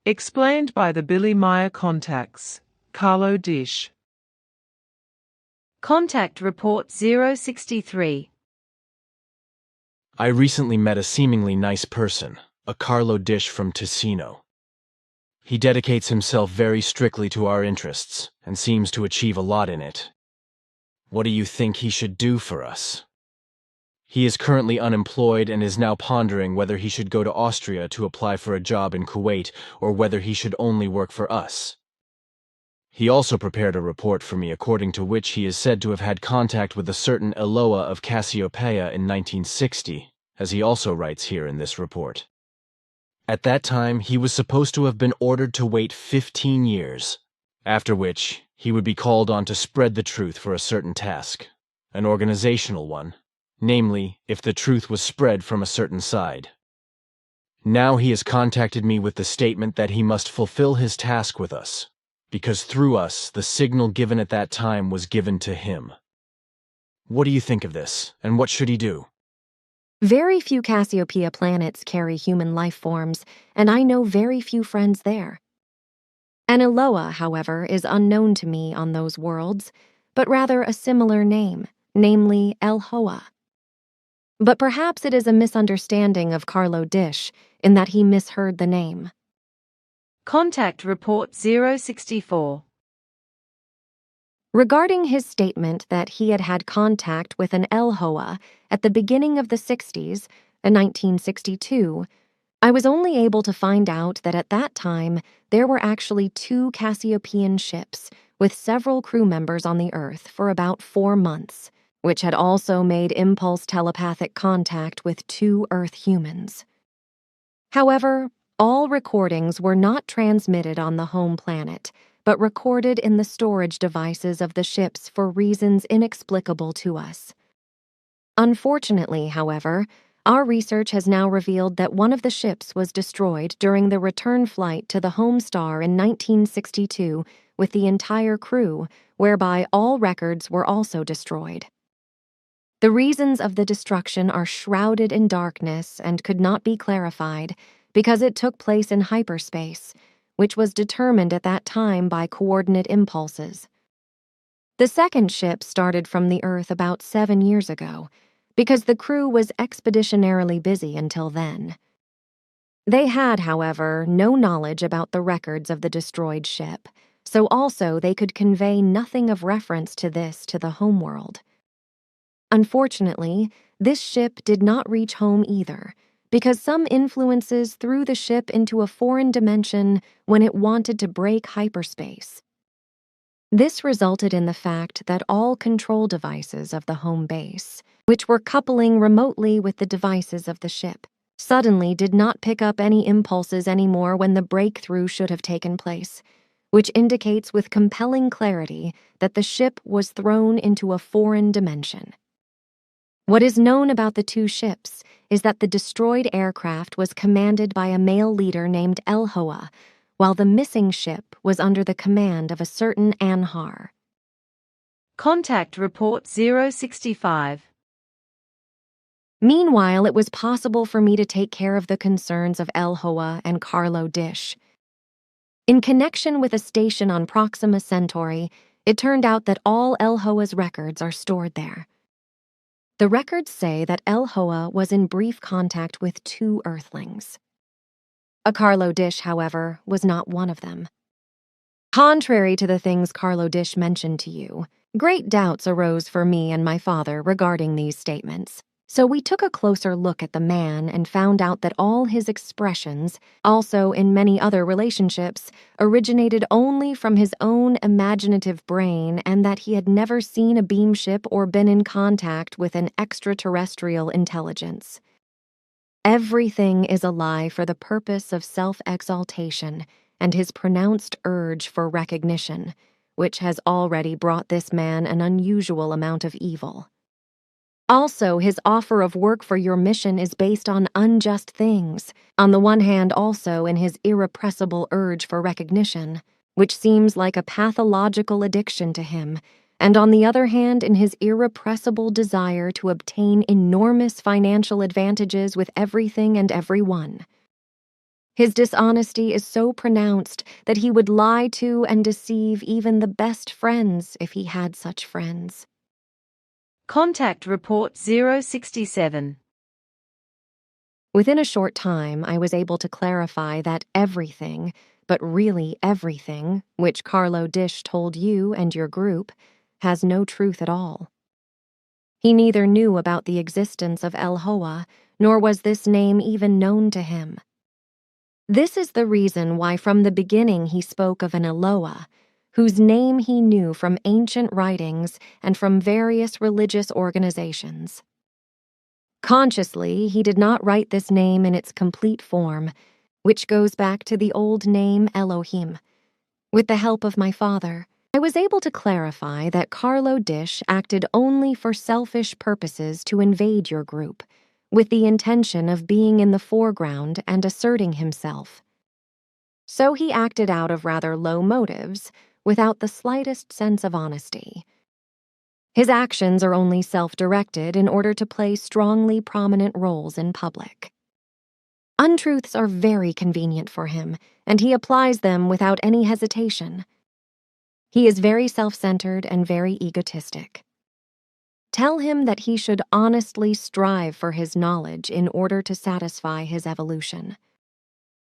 Explained by the Billy Meier contacts, Carlo Disch. Contact Report 063. I recently met a seemingly nice person, a Carlo Disch from Ticino. He dedicates himself very strictly to our interests and seems to achieve a lot in it. What do you think he should do for us? He is currently unemployed and is now pondering whether he should go to Austria to apply for a job in Kuwait or whether he should only work for us. He also prepared a report for me according to which he is said to have had contact with a certain Eloa of Cassiopeia in 1960, as he also writes here in this report. At that time, he was supposed to have been ordered to wait 15 years, after which he would be called on to spread the truth for a certain task, an organizational one, namely, if the truth was spread from a certain side. Now he has contacted me with the statement that he must fulfill his task with us, because through us the signal given at that time was given to him. What do you think of this, and what should he do? Very few Cassiopeia planets carry human life forms, and I know very few friends there. An Eloa, however, is unknown to me on those worlds, but rather a similar name, namely El-Hoa. But perhaps it is a misunderstanding of Carlo Disch in that he misheard the name. Contact Report 064. Regarding his statement that he had had contact with an El-Hoa at the beginning of the 60s, in 1962, I was only able to find out that at that time there were actually 2 Cassiopeian ships with several crew members on the Earth for about 4 months, which had also made impulse telepathic contact with 2 Earth humans. However, all recordings were not transmitted on the home planet, but recorded in the storage devices of the ships for reasons inexplicable to us. Unfortunately, however, our research has now revealed that one of the ships was destroyed during the return flight to the home star in 1962 with the entire crew, whereby all records were also destroyed. The reasons of the destruction are shrouded in darkness and could not be clarified because it took place in hyperspace, which was determined at that time by coordinate impulses. The second ship started from the Earth about 7 years ago, because the crew was expeditionarily busy until then. They had, however, no knowledge about the records of the destroyed ship, so also they could convey nothing of reference to this to the homeworld. Unfortunately, this ship did not reach home either, because some influences threw the ship into a foreign dimension when it wanted to break hyperspace. This resulted in the fact that all control devices of the home base, which were coupling remotely with the devices of the ship, suddenly did not pick up any impulses anymore when the breakthrough should have taken place, which indicates with compelling clarity that the ship was thrown into a foreign dimension. What is known about the 2 ships is that the destroyed aircraft was commanded by a male leader named El-Hoa, while the missing ship was under the command of a certain Anhar. Contact Report 065. Meanwhile, it was possible for me to take care of the concerns of El-Hoa and Carlo Disch. In connection with a station on Proxima Centauri, it turned out that all El-Hoa's records are stored there. The records say that El-Hoa was in brief contact with 2 Earthlings. A Carlo Disch, however, was not one of them. Contrary to the things Carlo Disch mentioned to you, great doubts arose for me and my father regarding these statements. So we took a closer look at the man and found out that all his expressions, also in many other relationships, originated only from his own imaginative brain and that he had never seen a beam ship or been in contact with an extraterrestrial intelligence. Everything is a lie for the purpose of self-exaltation and his pronounced urge for recognition, which has already brought this man an unusual amount of evil. Also, his offer of work for your mission is based on unjust things, on the one hand also in his irrepressible urge for recognition, which seems like a pathological addiction to him, and on the other hand in his irrepressible desire to obtain enormous financial advantages with everything and everyone. His dishonesty is so pronounced that he would lie to and deceive even the best friends if he had such friends. Contact Report 067. Within a short time, I was able to clarify that everything, but really everything, which Carlo Disch told you and your group, has no truth at all. He neither knew about the existence of El Hoa, nor was this name even known to him. This is the reason why from the beginning he spoke of an Eloah, whose name he knew from ancient writings and from various religious organizations. Consciously, he did not write this name in its complete form, which goes back to the old name Elohim. With the help of my father, I was able to clarify that Carlo Disch acted only for selfish purposes to invade your group, with the intention of being in the foreground and asserting himself. So he acted out of rather low motives, without the slightest sense of honesty. His actions are only self-directed in order to play strongly prominent roles in public. Untruths are very convenient for him, and he applies them without any hesitation. He is very self-centered and very egotistic. Tell him that he should honestly strive for his knowledge in order to satisfy his evolution.